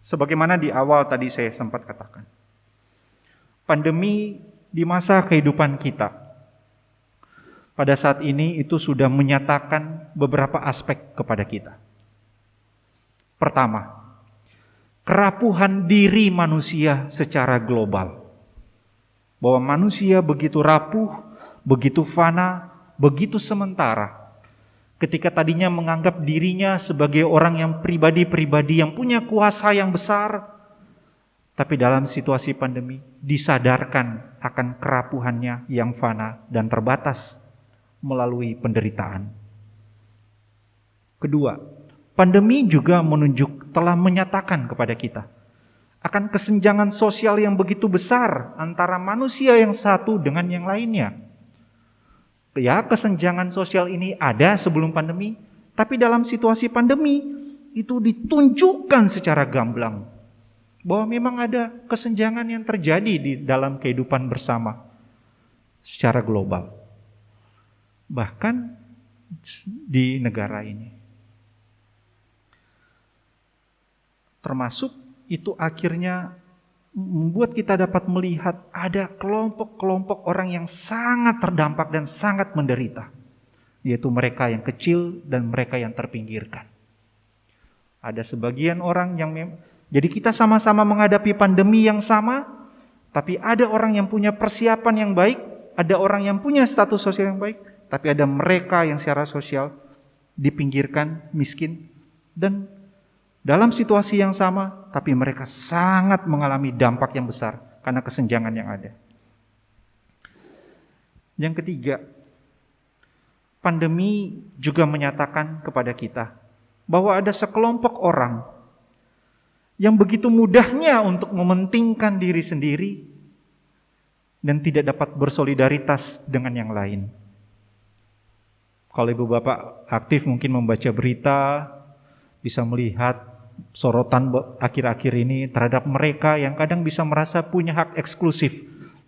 Sebagaimana di awal tadi saya sempat katakan. Pandemi di masa kehidupan kita pada saat ini itu sudah menyatakan beberapa aspek kepada kita. Pertama, kerapuhan diri manusia secara global. Bahwa manusia begitu rapuh, begitu fana, begitu sementara. Ketika tadinya menganggap dirinya sebagai orang yang pribadi-pribadi yang punya kuasa yang besar, tapi dalam situasi pandemi disadarkan akan kerapuhannya yang fana dan terbatas melalui penderitaan. Kedua, pandemi juga telah menyatakan kepada kita akan kesenjangan sosial yang begitu besar antara manusia yang satu dengan yang lainnya. Ya, kesenjangan sosial ini ada sebelum pandemi, tapi dalam situasi pandemi itu ditunjukkan secara gamblang bahwa memang ada kesenjangan yang terjadi di dalam kehidupan bersama secara global. Bahkan di negara ini. Termasuk itu akhirnya membuat kita dapat melihat ada kelompok-kelompok orang yang sangat terdampak dan sangat menderita. Yaitu mereka yang kecil dan mereka yang terpinggirkan. Ada sebagian orang yang jadi kita sama-sama menghadapi pandemi yang sama, tapi ada orang yang punya persiapan yang baik, ada orang yang punya status sosial yang baik, tapi ada mereka yang secara sosial dipinggirkan, miskin, dan dalam situasi yang sama, tapi mereka sangat mengalami dampak yang besar karena kesenjangan yang ada. Yang ketiga, pandemi juga menyatakan kepada kita bahwa ada sekelompok orang yang begitu mudahnya untuk mementingkan diri sendiri dan tidak dapat bersolidaritas dengan yang lain. Kalau Ibu Bapak aktif mungkin membaca berita, bisa melihat sorotan akhir-akhir ini terhadap mereka yang kadang bisa merasa punya hak eksklusif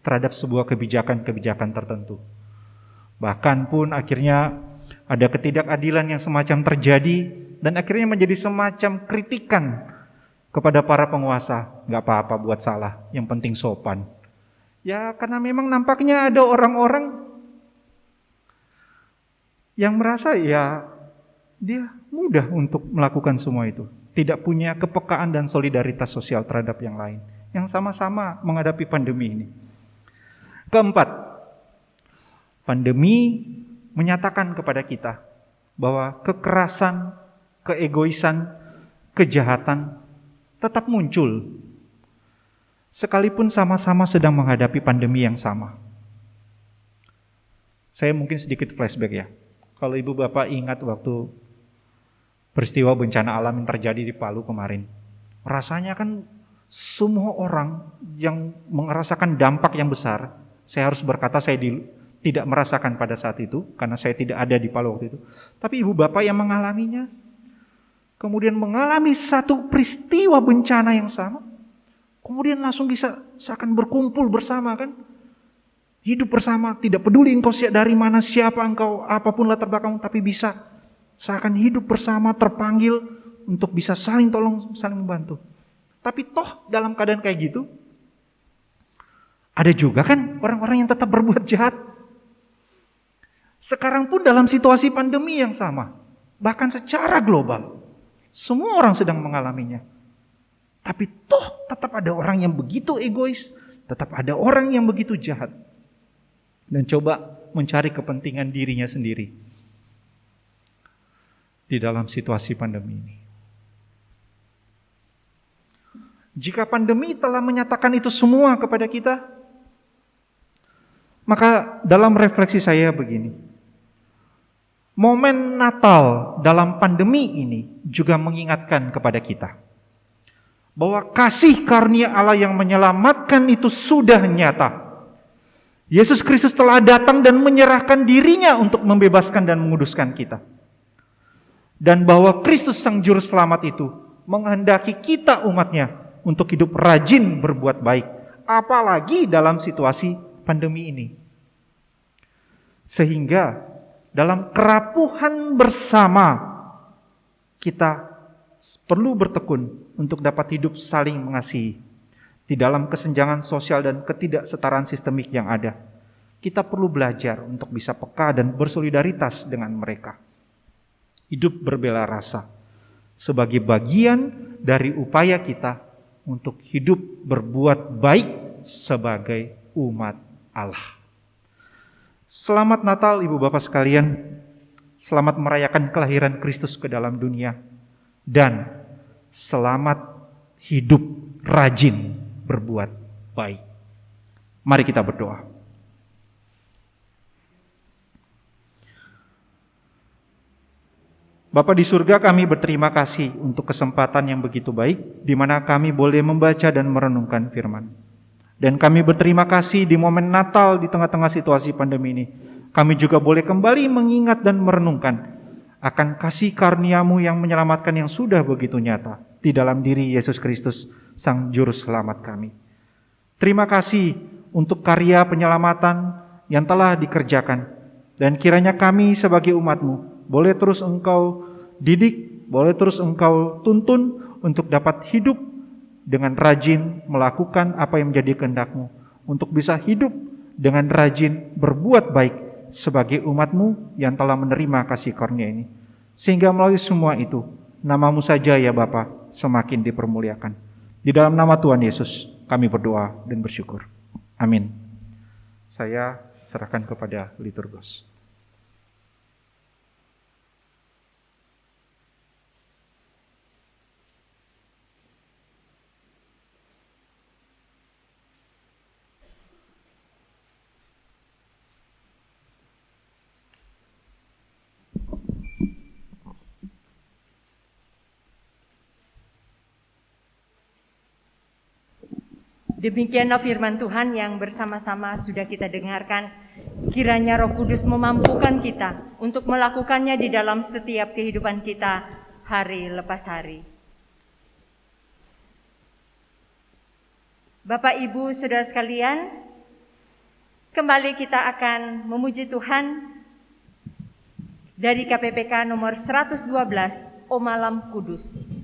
terhadap sebuah kebijakan-kebijakan tertentu. Bahkan pun akhirnya ada ketidakadilan yang semacam terjadi dan akhirnya menjadi semacam kritikan kepada para penguasa. Gak apa-apa buat salah, yang penting sopan. Ya karena memang nampaknya ada orang-orang yang merasa ya dia mudah untuk melakukan semua itu. Tidak punya kepekaan dan solidaritas sosial terhadap yang lain. yang sama-sama menghadapi pandemi ini. Keempat, pandemi menyatakan kepada kita bahwa kekerasan, keegoisan, kejahatan tetap muncul sekalipun sama-sama sedang menghadapi pandemi yang sama. Saya mungkin sedikit flashback ya. Kalau ibu bapak ingat waktu peristiwa bencana alam yang terjadi di Palu kemarin, rasanya kan semua orang yang merasakan dampak yang besar. Saya harus berkata saya tidak merasakan pada saat itu karena saya tidak ada di Palu waktu itu. Tapi ibu bapak yang mengalaminya, kemudian mengalami satu peristiwa bencana yang sama, kemudian langsung bisa seakan berkumpul bersama kan. Hidup bersama, tidak peduli engkau dari mana, siapa engkau, apapun latar belakangmu, tapi bisa seakan hidup bersama, terpanggil untuk bisa saling tolong, saling membantu. Tapi toh dalam keadaan kayak gitu, ada juga kan orang-orang yang tetap berbuat jahat. Sekarang pun dalam situasi pandemi yang sama, bahkan secara global, semua orang sedang mengalaminya. Tapi toh tetap ada orang yang begitu egois, tetap ada orang yang begitu jahat. Dan coba mencari kepentingan dirinya sendiri di dalam situasi pandemi ini. Jika pandemi telah menyatakan itu semua kepada kita, maka dalam refleksi saya begini, momen Natal dalam pandemi ini juga mengingatkan kepada kita bahwa kasih karunia Allah yang menyelamatkan itu sudah nyata. Yesus Kristus telah datang dan menyerahkan dirinya untuk membebaskan dan menguduskan kita. Dan bahwa Kristus Sang Juru Selamat itu menghendaki kita umatnya untuk hidup rajin berbuat baik. Apalagi dalam situasi pandemi ini. Sehingga dalam kerapuhan bersama kita perlu bertekun untuk dapat hidup saling mengasihi. Di dalam kesenjangan sosial dan ketidaksetaraan sistemik yang ada, kita perlu belajar untuk bisa peka dan bersolidaritas dengan mereka. Hidup berbela rasa sebagai bagian dari upaya kita untuk hidup berbuat baik sebagai umat Allah. Selamat Natal Ibu Bapak sekalian. Selamat merayakan kelahiran Kristus ke dalam dunia. Dan selamat hidup rajin berbuat baik. Mari kita berdoa. Bapa di surga, kami berterima kasih untuk kesempatan yang begitu baik di mana kami boleh membaca dan merenungkan firman. Dan kami berterima kasih di momen Natal di tengah-tengah situasi pandemi ini. Kami juga boleh kembali mengingat dan merenungkan akan kasih karunia-Mu yang menyelamatkan yang sudah begitu nyata di dalam diri Yesus Kristus, Sang Juru Selamat kami. Terima kasih untuk karya penyelamatan yang telah dikerjakan. Dan kiranya kami sebagai umat-Mu boleh terus Engkau didik, boleh terus Engkau tuntun untuk dapat hidup dengan rajin melakukan apa yang menjadi kehendak-Mu. Untuk bisa hidup dengan rajin berbuat baik sebagai umat-Mu yang telah menerima kasih karunia ini. Sehingga melalui semua itu, nama-Mu saja ya Bapa semakin dipermuliakan. Di dalam nama Tuhan Yesus kami berdoa dan bersyukur. Amin. Saya serahkan kepada liturgos. Demikianlah firman Tuhan yang bersama-sama sudah kita dengarkan. Kiranya Roh Kudus memampukan kita untuk melakukannya di dalam setiap kehidupan kita hari lepas hari. Bapak, Ibu, Saudara sekalian, kembali kita akan memuji Tuhan dari KPPK nomor 112, O Malam Kudus.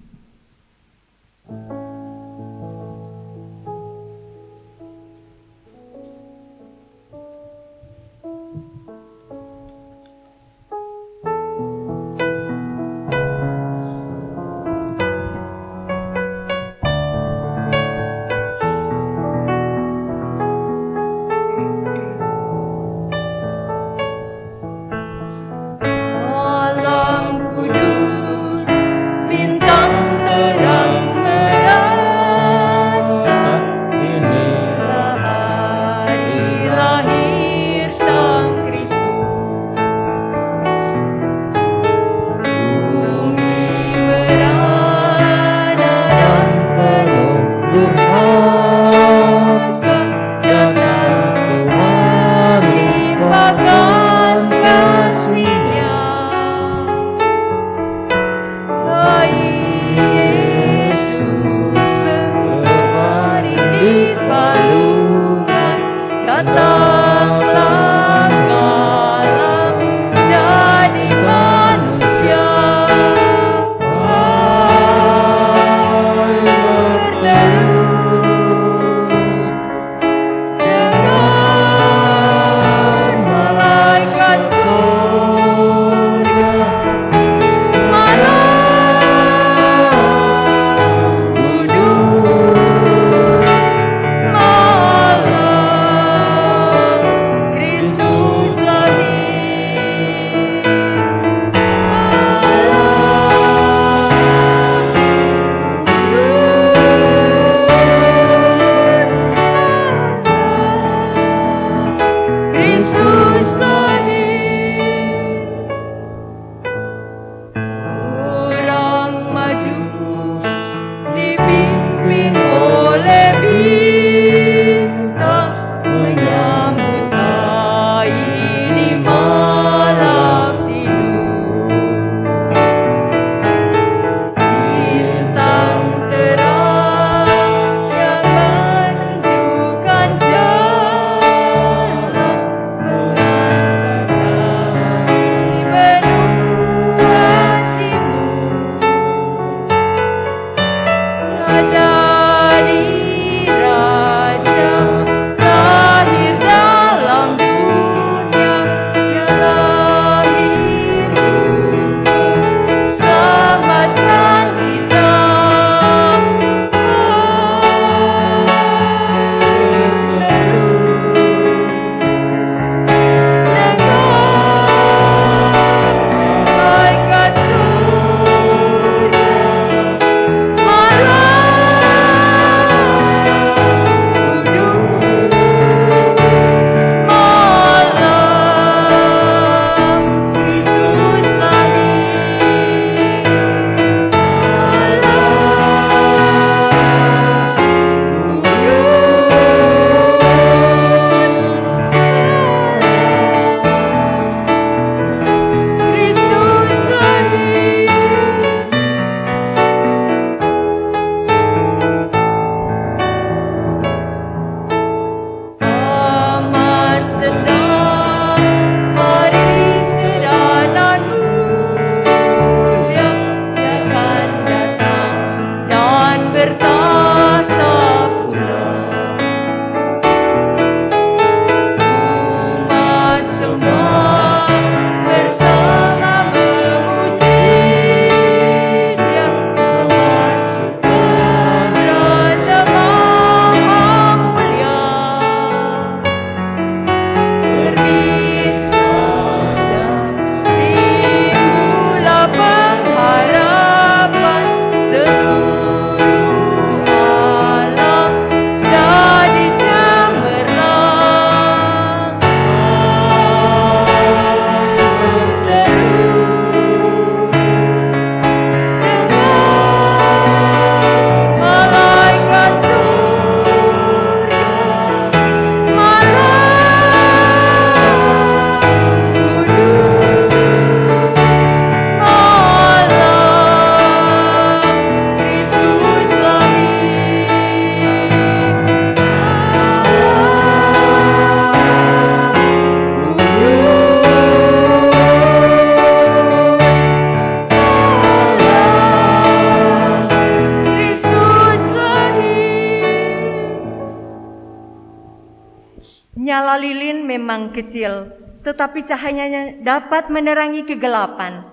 Nyala lilin memang kecil, tetapi cahayanya dapat menerangi kegelapan.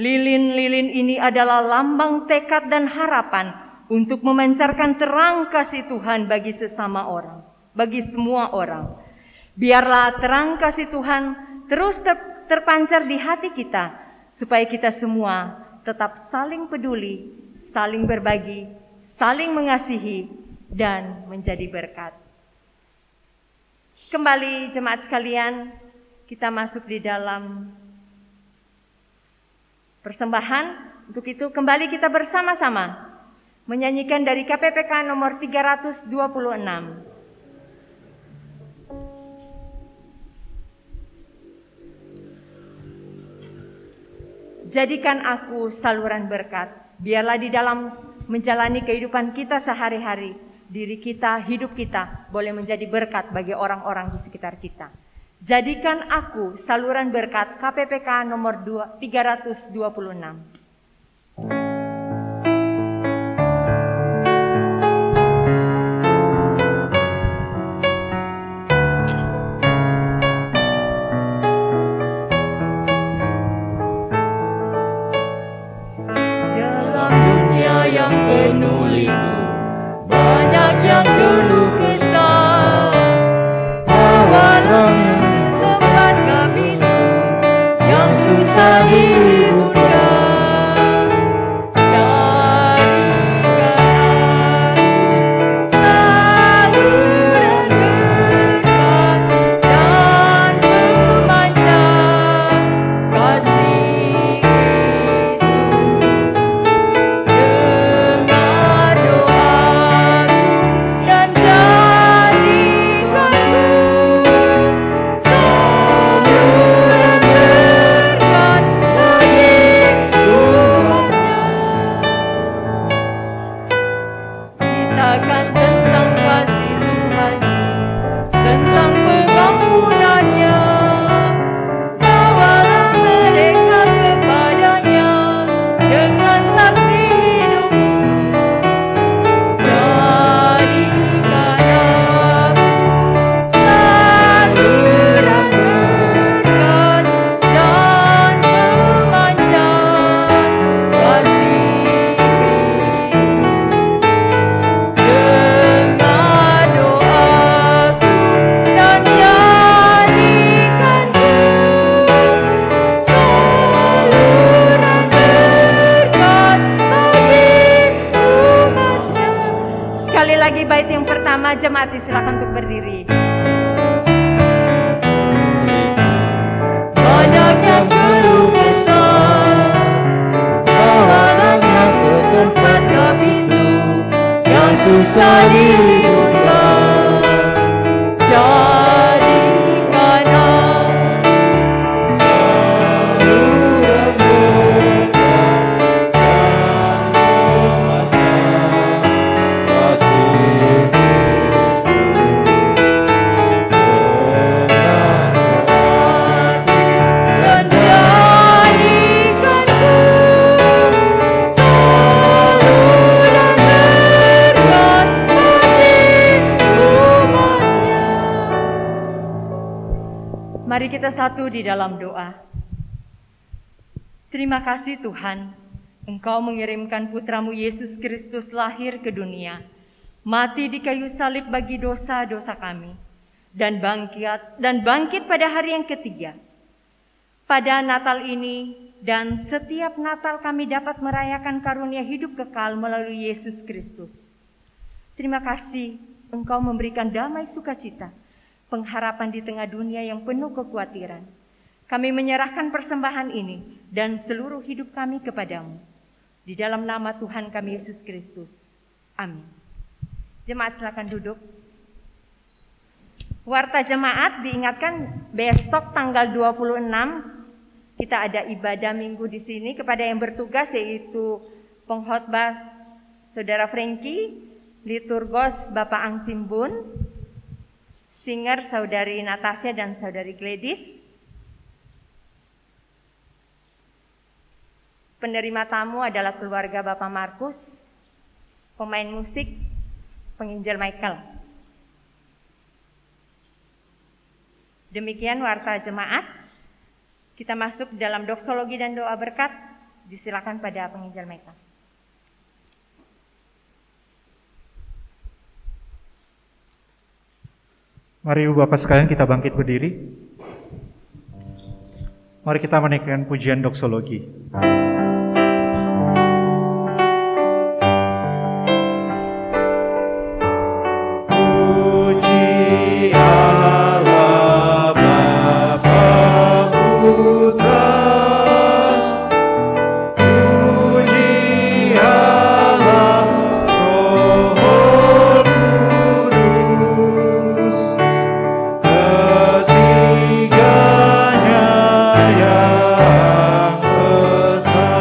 Lilin-lilin ini adalah lambang tekad dan harapan untuk memancarkan terang kasih Tuhan bagi sesama orang, bagi semua orang. Biarlah terang kasih Tuhan terus terpancar di hati kita, supaya kita semua tetap saling peduli, saling berbagi, saling mengasihi, dan menjadi berkat. Kembali jemaat sekalian, kita masuk di dalam persembahan. Untuk itu kembali kita bersama-sama menyanyikan dari KPPK nomor 326. Jadikan aku saluran berkat, biarlah di dalam menjalani kehidupan kita sehari-hari, diri kita, hidup kita boleh menjadi berkat bagi orang-orang di sekitar kita. Jadikan aku saluran berkat, KPPK nomor 326. Dalam dunia yang penuh liku, banyak yang dulu kesal, bawalah tempat kami itu yang susah dihiburkan. Jadikan aku saluran berkat dan pemancar kasih Kristus. Dengar doaku dan jadikanku saluran berkat bagi umatnya. Kitakan tentang kasih Tuhan, tentang pengampunannya. Bawalah mereka kepadanya dengan saksi hidupmu. Jadikan aku saluran berkat dan pemancar kasih Kristus. Dengar doaku dan jadikanku saluran berkat bagi umatnya. Sekali lagi bait yang pertama, jemaat silakan untuk berdiri. Banyak yang keluh kesah, bawalah ke tempat pintu yang susah dihiburkan. Jadikan aku saluran berkat dan pemancar kasih Kristus. Dan jadikanku saluran berkat bagi umatnya. Mari kita satu di dalam doa. Terima kasih Tuhan, Engkau mengirimkan putramu Yesus Kristus lahir ke dunia, mati di kayu salib bagi dosa-dosa kami, dan bangkit pada hari yang ketiga. Pada Natal ini dan setiap Natal kami dapat merayakan karunia hidup kekal melalui Yesus Kristus. Terima kasih Engkau memberikan damai sukacita, pengharapan di tengah dunia yang penuh kekhawatiran. Kami menyerahkan persembahan ini dan seluruh hidup kami kepadamu. Di dalam nama Tuhan kami Yesus Kristus. Amin. Jemaat silakan duduk. Warta jemaat diingatkan besok tanggal 26 kita ada ibadah minggu di sini. Kepada yang bertugas yaitu pengkhotbah Saudara Frankie, liturgos Bapak Ang Cimbun, singer Saudari Natasha dan Saudari Gladys. Penerima tamu adalah keluarga Bapak Markus, pemain musik, penginjil Michael. Demikian warta jemaat. Kita masuk dalam doksologi dan doa berkat. Disilakan pada penginjil Michael. Mari Ibu Bapak sekalian kita bangkit berdiri. Mari kita menaikkan pujian doksologi. Ketiganya yang esa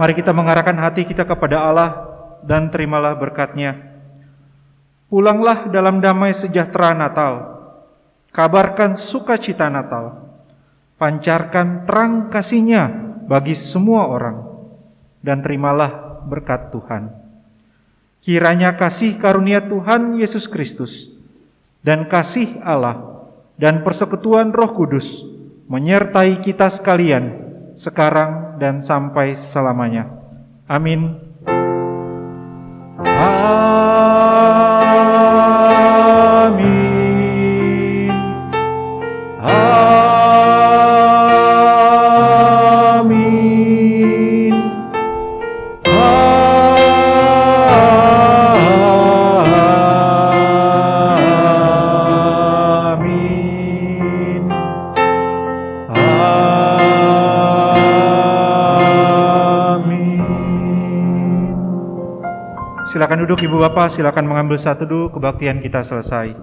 Mari kita mengarahkan hati kita kepada Allah dan terimalah berkat-Nya. Pulanglah dalam damai sejahtera Natal. Kabarkan sukacita Natal. Pancarkan terang kasih-Nya bagi semua orang. Dan terimalah berkat Tuhan. Kiranya kasih karunia Tuhan Yesus Kristus dan kasih Allah dan persekutuan Roh Kudus menyertai kita sekalian sekarang dan sampai selamanya. Amin. Amin. Amin. Amin. Silakan duduk Ibu Bapak, silakan mengambil satu dulu, kebaktian kita selesai.